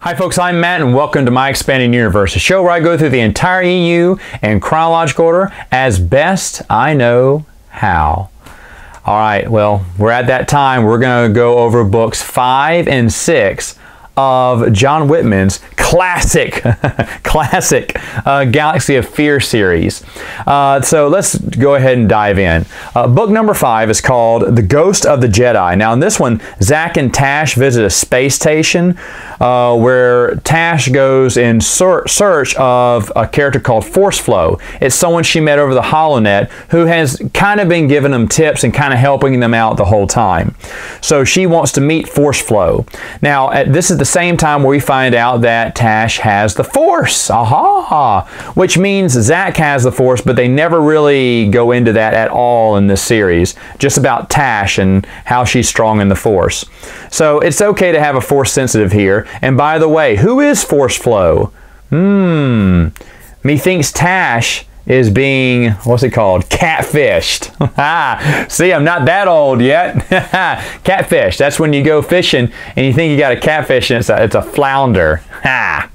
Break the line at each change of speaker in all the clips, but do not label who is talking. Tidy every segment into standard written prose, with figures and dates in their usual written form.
Hi folks, I'm Matt and welcome to My Expanding Universe, a show where I go through the entire EU in chronological order as best I know how. Alright, well, we're at that time. We're going to go over books 5 and 6 of John Whitman's classic Galaxy of Fear series. So let's go ahead and dive in. Book number 5 is called The Ghost of the Jedi. Now in this one, Zack and Tash visit a space station where Tash goes in search of a character called Force Flow. It's someone she met over the HoloNet who has kind of been giving them tips and kind of helping them out the whole time. So she wants to meet Force Flow. Now this is the same time where we find out that Tash has the Force. Aha! Which means Zack has the Force, but they never really go into that at all in this series. Just about Tash and how she's strong in the Force. So it's okay to have a Force sensitive here. And by the way, who is Force Flow? Methinks Tash is being, what's it called? Catfished. See, I'm not that old yet. Catfish. That's when you go fishing and you think you got a catfish and it's a flounder. Ha!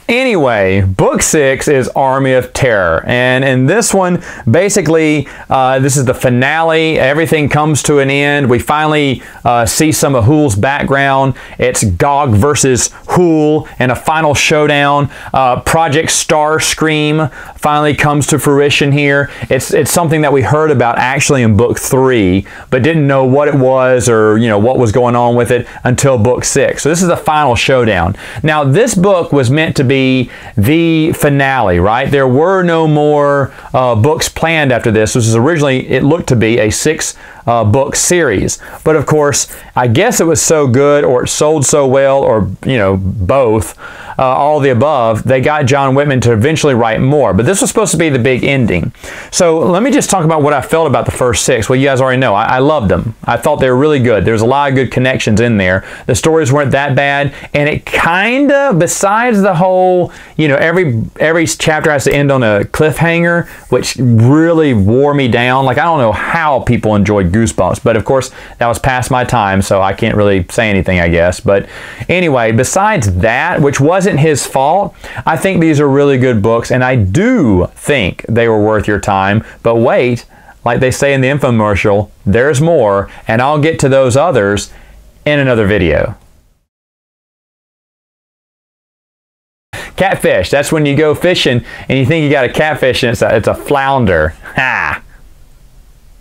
Anyway, book 6 is Army of Terror, and in this one, basically, this is the finale. Everything comes to an end. We finally see some of Hool's background. It's Gog versus Hool in a final showdown. Project Starscream finally comes to fruition here. It's something that we heard about actually in book 3, but didn't know what it was or what was going on with it until book 6. So this is the final showdown. Now this book was meant to be the finale, right? There were no more books planned after this. This was originally, it looked to be a 6-book series. But of course, I guess it was so good or it sold so well or, both, all the above, they got John Whitman to eventually write more. But this was supposed to be the big ending. So let me just talk about what I felt about the first 6. Well, you guys already know. I loved them. I thought they were really good. There's a lot of good connections in there. The stories weren't that bad. And it kind of, besides the whole, every chapter has to end on a cliffhanger, which really wore me down. Like, I don't know how people enjoyed Goosebumps, but of course, that was past my time, so I can't really say anything, I guess. But anyway, besides that, which wasn't his fault, I think these are really good books, and I do think they were worth your time. But wait, like they say in the infomercial, there's more, and I'll get to those others in another video. Catfish. That's when you go fishing and you think you got a catfish and it's a flounder. Ha!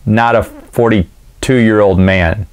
Not a 42-year-old man.